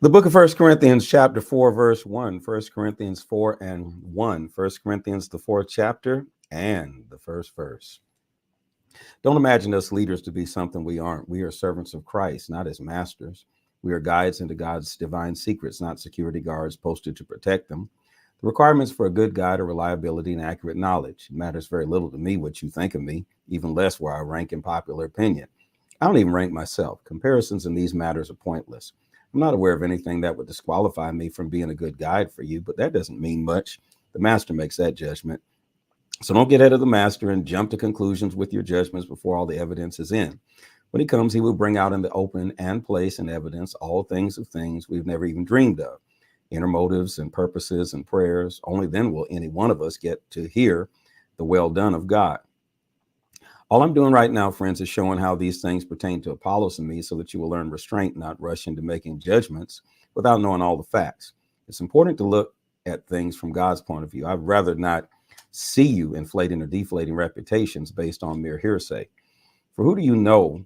The book of 1 Corinthians, chapter 4, verse 1. 1 Corinthians 4 and 1. 1 Corinthians, the fourth chapter and the first verse. Don't imagine us leaders to be something we aren't. We are servants of Christ, not as masters. We are guides into God's divine secrets, not security guards posted to protect them. The requirements for a good guide are reliability and accurate knowledge. It matters very little to me what you think of me, even less where I rank in popular opinion. I don't even rank myself. Comparisons in these matters are pointless. I'm not aware of anything that would disqualify me from being a good guide for you, but that doesn't mean much. The master makes that judgment. So don't get ahead of the master and jump to conclusions with your judgments before all the evidence is in. When he comes, he will bring out in the open and place in evidence all things of things we've never even dreamed of, inner motives and purposes and prayers. Only then will any one of us get to hear the well done of God. All I'm doing right now, friends, is showing how these things pertain to Apollos and me so that you will learn restraint, not rush into making judgments without knowing all the facts. It's important to look at things from God's point of view. I'd rather not see you inflating or deflating reputations based on mere hearsay. For who do you know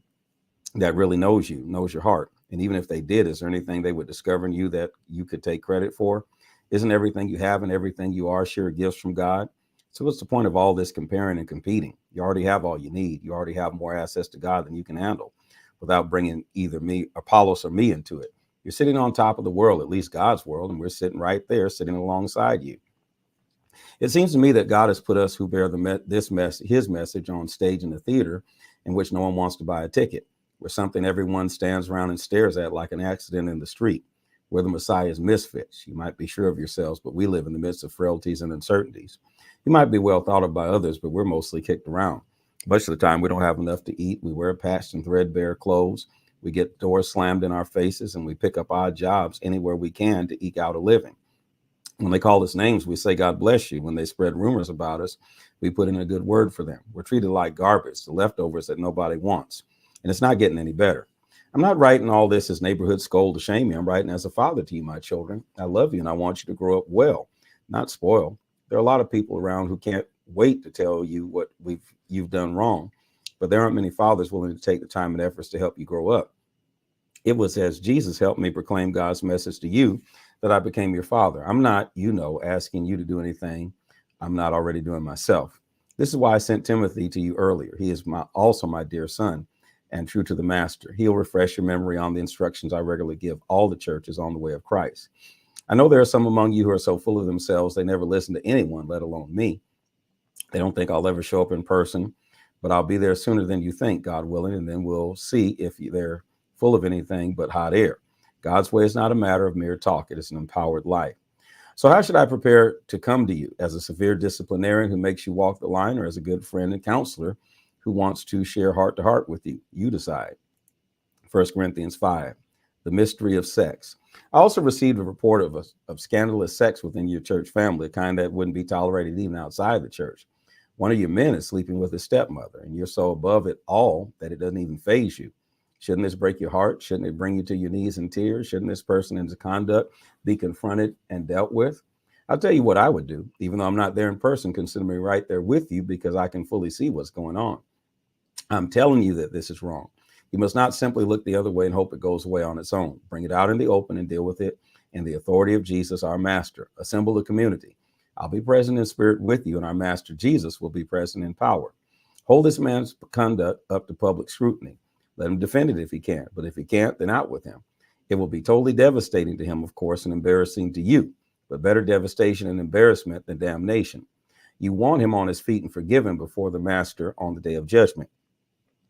that really knows you, knows your heart? And even if they did, is there anything they would discover in you that you could take credit for? Isn't everything you have and everything you are sheer gifts from God? So what's the point of all this comparing and competing? You already have all you need. You already have more access to God than you can handle without bringing either me, Apollos, or me into it. You're sitting on top of the world, at least God's world, and we're sitting right there, sitting alongside you. It seems to me that God has put us who bear his message on stage in the theater in which no one wants to buy a ticket. We're something everyone stands around and stares at like an accident in the street. We're the Messiah's misfits. You might be sure of yourselves, but we live in the midst of frailties and uncertainties. You might be well thought of by others, but we're mostly kicked around. Much of the time, we don't have enough to eat. We wear patched and threadbare clothes. We get doors slammed in our faces, and we pick up odd jobs anywhere we can to eke out a living. When they call us names, we say, God bless you. When they spread rumors about us, we put in a good word for them. We're treated like garbage, the leftovers that nobody wants. And it's not getting any better. I'm not writing all this as neighborhood scold to shame you. I'm writing as a father to you, my children. I love you, and I want you to grow up well, not spoiled. There are a lot of people around who can't wait to tell you what you've done wrong, but there aren't many fathers willing to take the time and efforts to help you grow up. It was as Jesus helped me proclaim God's message to you that I became your father. I'm not, asking you to do anything I'm not already doing myself. This is why I sent Timothy to you earlier. He is also my dear son and true to the master. He'll refresh your memory on the instructions I regularly give all the churches on the way of Christ. I know there are some among you who are so full of themselves they never listen to anyone, let alone me. They don't think I'll ever show up in person, but I'll be there sooner than you think, God willing, and then we'll see if they're full of anything but hot air. God's way is not a matter of mere talk. It is an empowered life. So how should I prepare to come to you? As a severe disciplinarian who makes you walk the line, or as a good friend and counselor who wants to share heart to heart with you? You decide. 1 Corinthians 5, the mystery of sex. I also received a report of scandalous sex within your church family, a kind that wouldn't be tolerated even outside the church. One of your men is sleeping with his stepmother, and you're so above it all that it doesn't even faze you. Shouldn't this break your heart? Shouldn't it bring you to your knees in tears? Shouldn't this person and his conduct be confronted and dealt with? I'll tell you what I would do. Even though I'm not there in person, consider me right there with you because I can fully see what's going on. I'm telling you that this is wrong. You must not simply look the other way and hope it goes away on its own. Bring it out in the open and deal with it in the authority of Jesus, our master. Assemble the community. I'll be present in spirit with you, and our master Jesus will be present in power. Hold this man's conduct up to public scrutiny. Let him defend it if he can, but if he can't, then out with him. It will be totally devastating to him, of course, and embarrassing to you, but better devastation and embarrassment than damnation. You want him on his feet and forgiven before the master on the day of judgment.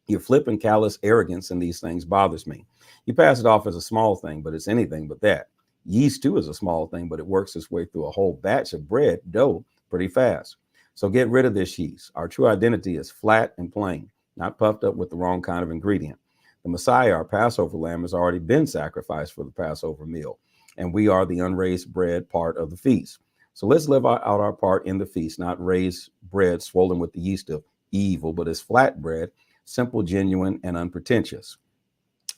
Your flippant, callous arrogance in these things bothers me. You pass it off as a small thing, but it's anything but that. Yeast, too, is a small thing, but it works its way through a whole batch of bread dough pretty fast. So get rid of this yeast. Our true identity is flat and plain, not puffed up with the wrong kind of ingredient. The Messiah, our Passover lamb, has already been sacrificed for the Passover meal, and we are the unraised bread part of the feast. So let's live out our part in the feast, not raised bread swollen with the yeast of evil, but as flat bread, simple, genuine, and unpretentious.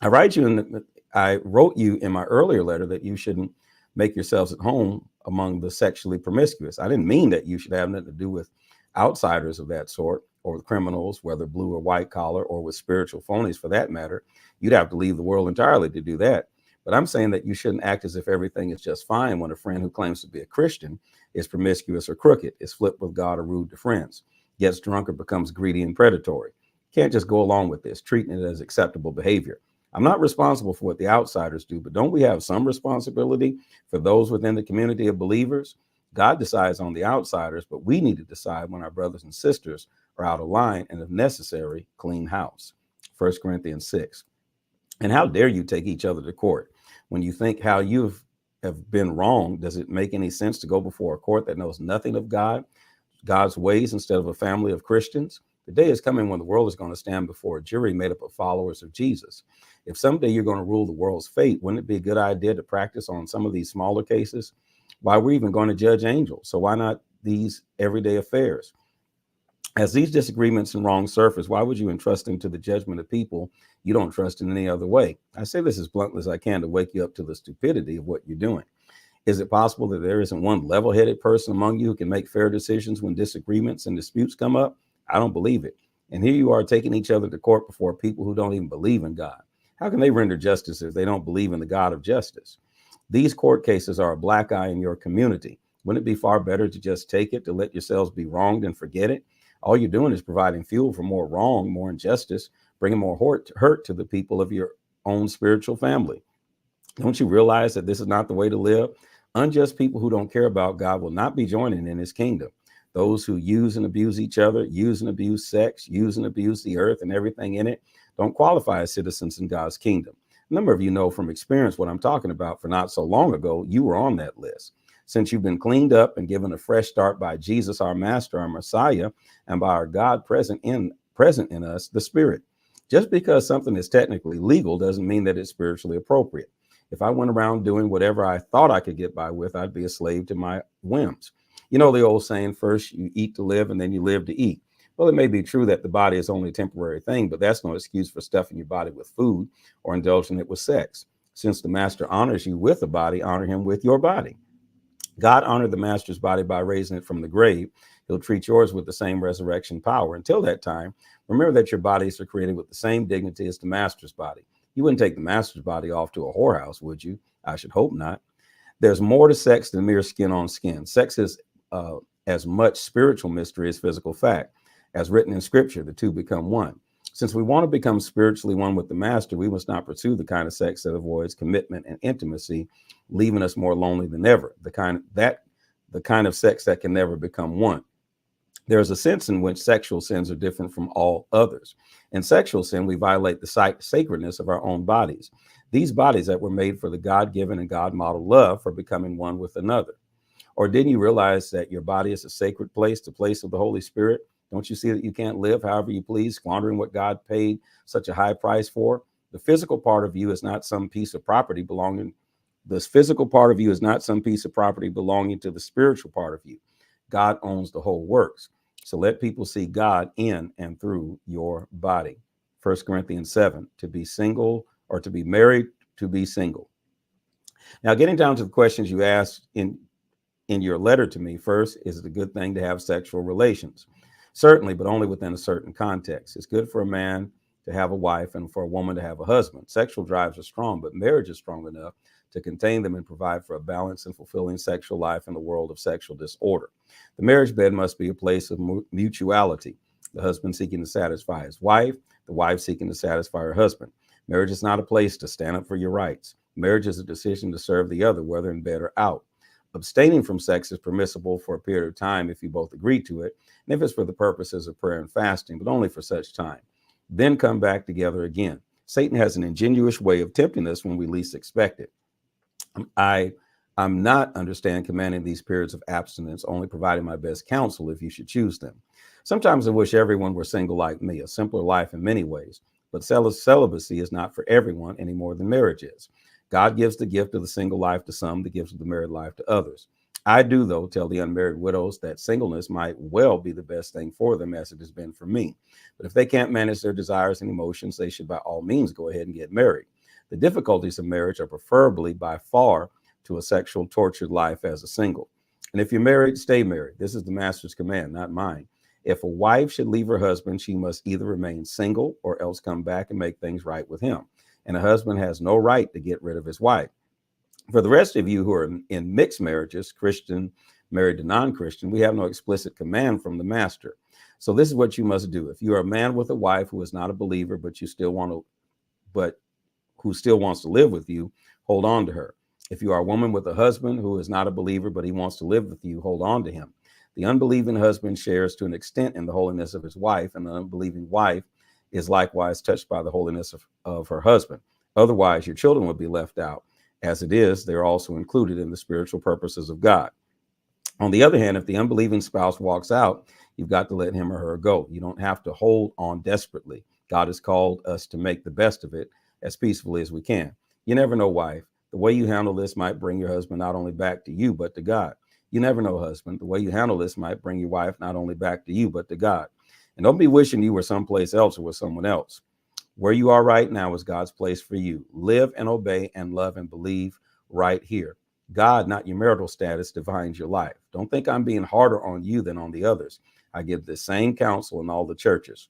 I wrote you in my earlier letter that you shouldn't make yourselves at home among the sexually promiscuous. I didn't mean that you should have nothing to do with outsiders of that sort or with criminals, whether blue or white collar, or with spiritual phonies for that matter. You'd have to leave the world entirely to do that. But I'm saying that you shouldn't act as if everything is just fine when a friend who claims to be a Christian is promiscuous or crooked, is flipped with God or rude to friends, gets drunk or becomes greedy and predatory. You can't just go along with this, treating it as acceptable behavior. I'm not responsible for what the outsiders do, but don't we have some responsibility for those within the community of believers? God decides on the outsiders, but we need to decide when our brothers and sisters are out of line and, if necessary, clean house. 1 Corinthians 6. And how dare you take each other to court? When you think how you have been wrong, does it make any sense to go before a court that knows nothing of God's ways, instead of a family of Christians? The day is coming when the world is going to stand before a jury made up of followers of Jesus. If someday you're going to rule the world's fate, wouldn't it be a good idea to practice on some of these smaller cases? Why, we're even going to judge angels, so why not these everyday affairs? As these disagreements and wrongs surface, why would you entrust them to the judgment of people you don't trust in any other way? I say this as bluntly as I can to wake you up to the stupidity of what you're doing. Is it possible that there isn't one level-headed person among you who can make fair decisions when disagreements and disputes come up? I don't believe it. And here you are taking each other to court before people who don't even believe in God. How can they render justice if they don't believe in the God of justice? These court cases are a black eye in your community. Wouldn't it be far better to just take it, to let yourselves be wronged and forget it? All you're doing is providing fuel for more wrong, more injustice, bringing more hurt to the people of your own spiritual family. Don't you realize that this is not the way to live? Unjust people who don't care about God will not be joining in his kingdom. Those who use and abuse each other, use and abuse sex, use and abuse the earth and everything in it, don't qualify as citizens in God's kingdom. A number of you know from experience what I'm talking about, for not so long ago, you were on that list. Since you've been cleaned up and given a fresh start by Jesus, our Master, our Messiah, and by our God present in us, the Spirit. Just because something is technically legal doesn't mean that it's spiritually appropriate. If I went around doing whatever I thought I could get by with, I'd be a slave to my whims. You know the old saying, first you eat to live and then you live to eat. Well, it may be true that the body is only a temporary thing, but that's no excuse for stuffing your body with food or indulging it with sex. Since the Master honors you with a body, honor him with your body. God honored the Master's body by raising it from the grave. He'll treat yours with the same resurrection power. Until that time, remember that your bodies are created with the same dignity as the Master's body. You wouldn't take the Master's body off to a whorehouse, would you? I should hope not. There's more to sex than mere skin on skin. Sex is as much spiritual mystery as physical fact. As written in Scripture, the two become one. Since we want to become spiritually one with the Master, we must not pursue the kind of sex that avoids commitment and intimacy, leaving us more lonely than ever. The kind of sex that can never become one. There's a sense in which sexual sins are different from all others. In sexual sin, we violate the sacredness of our own bodies. These bodies that were made for the God-given and God-modeled love for becoming one with another. Or didn't you realize that your body is a sacred place, the place of the Holy Spirit? Don't you see that you can't live however you please, squandering what God paid such a high price for? The physical part of you is not some piece of property belonging. This physical part of you is not some piece of property belonging to the spiritual part of you. God owns the whole works. So let people see God in and through your body. 1 Corinthians 7, to be single or to be married, to be single. Now, getting down to the questions you asked in your letter to me, first, is it a good thing to have sexual relations? Certainly, but only within a certain context. It's good for a man to have a wife and for a woman to have a husband. Sexual drives are strong, but marriage is strong enough to contain them and provide for a balanced and fulfilling sexual life in the world of sexual disorder. The marriage bed must be a place of mutuality. The husband seeking to satisfy his wife, the wife seeking to satisfy her husband. Marriage is not a place to stand up for your rights. Marriage is a decision to serve the other, whether in bed or out. Abstaining from sex is permissible for a period of time if you both agree to it, and if it's for the purposes of prayer and fasting, but only for such time. Then come back together again. Satan has an ingenious way of tempting us when we least expect it. I'm not understand commanding these periods of abstinence, only providing my best counsel if you should choose them. Sometimes I wish everyone were single like me, a simpler life in many ways, but celibacy is not for everyone any more than marriage is. God gives the gift of the single life to some, the gift of the married life to others. I do, though, tell the unmarried widows that singleness might well be the best thing for them, as it has been for me. But if they can't manage their desires and emotions, they should by all means go ahead and get married. The difficulties of marriage are preferably by far to a sexual tortured life as a single. And if you're married, stay married. This is the Master's command, not mine. If a wife should leave her husband, she must either remain single or else come back and make things right with him. and a husband has no right to get rid of his wife. For the rest of you who are in mixed marriages, Christian married to non-Christian, we have no explicit command from the master. So this is what you must do. If you are a man with a wife who is not a believer, but who still wants to live with you, hold on to her. If you are a woman with a husband who is not a believer, but he wants to live with you, hold on to him. The unbelieving husband shares to an extent in the holiness of his wife, and the unbelieving wife is likewise touched by the holiness of her husband. Otherwise, your children would be left out. As it is, they're also included in the spiritual purposes of God. On the other hand, if the unbelieving spouse walks out, you've got to let him or her go. You don't have to hold on desperately. God has called us to make the best of it as peacefully as we can. You never know, wife. The way you handle this might bring your husband not only back to you, but to God. You never know, husband. The way you handle this might bring your wife not only back to you, but to God. And don't be wishing you were someplace else or with someone else. Where you are right now is God's place for you. Live and obey and love and believe right here. God, not your marital status, defines your life. Don't think I'm being harder on you than on the others. I give the same counsel in all the churches.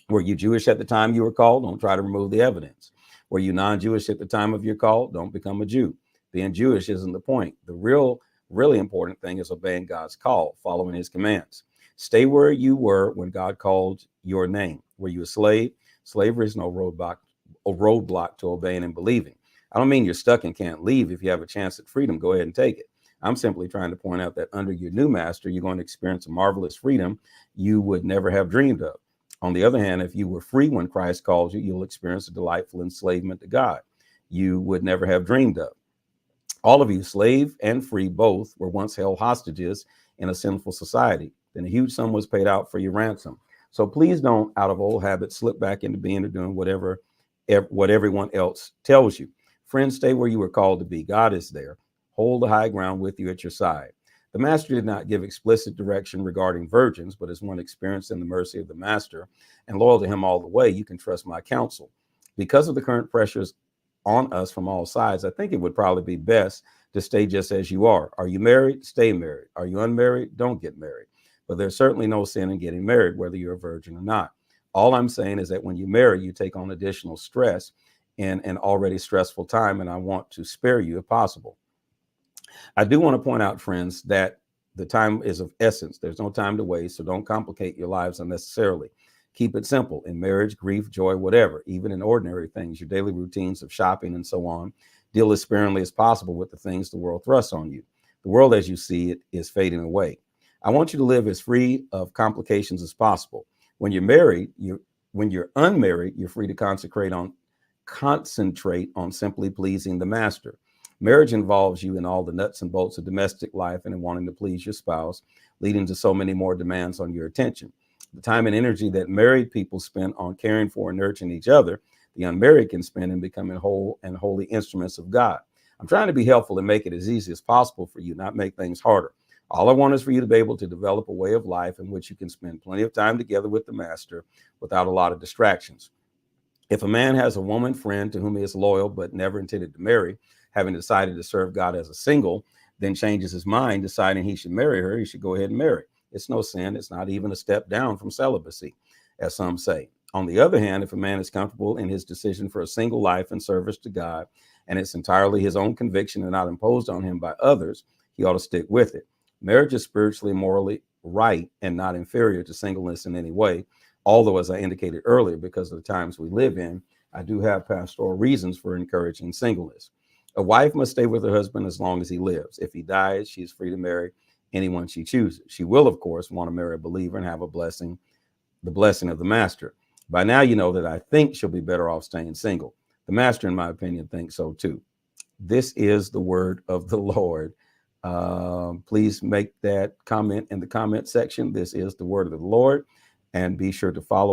Were you Jewish at the time you were called? Don't try to remove the evidence. Were you non-Jewish at the time of your call? Don't become a Jew. Being Jewish isn't the point. The really important thing is obeying God's call, following his commands. Stay where you were when God called your name. Were you a slave? Slavery is no roadblock to obeying and believing. I don't mean you're stuck and can't leave. If you have a chance at freedom, go ahead and take it. I'm simply trying to point out that under your new master, you're going to experience a marvelous freedom you would never have dreamed of. On the other hand, if you were free when Christ called you, you'll experience a delightful enslavement to God you would never have dreamed of. All of you, slave and free both, were once held hostages in a sinful society. Then a huge sum was paid out for your ransom. So please don't, out of old habits, slip back into being or doing what everyone else tells you. Friends, stay where you were called to be. God is there. Hold the high ground with you at your side. The master did not give explicit direction regarding virgins, but as one experienced in the mercy of the master and loyal to him all the way, you can trust my counsel. Because of the current pressures on us from all sides, I think it would probably be best to stay just as you are. Are you married? Stay married. Are you unmarried? Don't get married. But there's certainly no sin in getting married, whether you're a virgin or not. All I'm saying is that when you marry, you take on additional stress in an already stressful time, and I want to spare you if possible. I do want to point out, friends, that the time is of essence. There's no time to waste, so don't complicate your lives unnecessarily. Keep it simple in marriage, grief, joy, whatever, even in ordinary things, your daily routines of shopping and so on. Deal as sparingly as possible with the things the world thrusts on you. The world as you see it is fading away. I want you to live as free of complications as possible. When you're unmarried, you're free to concentrate on simply pleasing the master. Marriage involves you in all the nuts and bolts of domestic life and in wanting to please your spouse, leading to so many more demands on your attention. The time and energy that married people spend on caring for and nurturing each other, the unmarried can spend in becoming whole and holy instruments of God. I'm trying to be helpful and make it as easy as possible for you, not make things harder. All I want is for you to be able to develop a way of life in which you can spend plenty of time together with the master without a lot of distractions. If a man has a woman friend to whom he is loyal but never intended to marry, having decided to serve God as a single, then changes his mind, deciding he should marry her, he should go ahead and marry. It's no sin. It's not even a step down from celibacy, as some say. On the other hand, if a man is comfortable in his decision for a single life and service to God, and it's entirely his own conviction and not imposed on him by others, he ought to stick with it. Marriage is spiritually and morally right and not inferior to singleness in any way. Although, as I indicated earlier, because of the times we live in, I do have pastoral reasons for encouraging singleness. A wife must stay with her husband as long as he lives. If he dies, she's free to marry anyone she chooses. She will, of course, want to marry a believer and have the blessing of the master. By now, you know that I think she'll be better off staying single. The master, in my opinion, thinks so too. This is the word of the Lord. Please make that comment in the comment section. This is the word of the Lord, and be sure to follow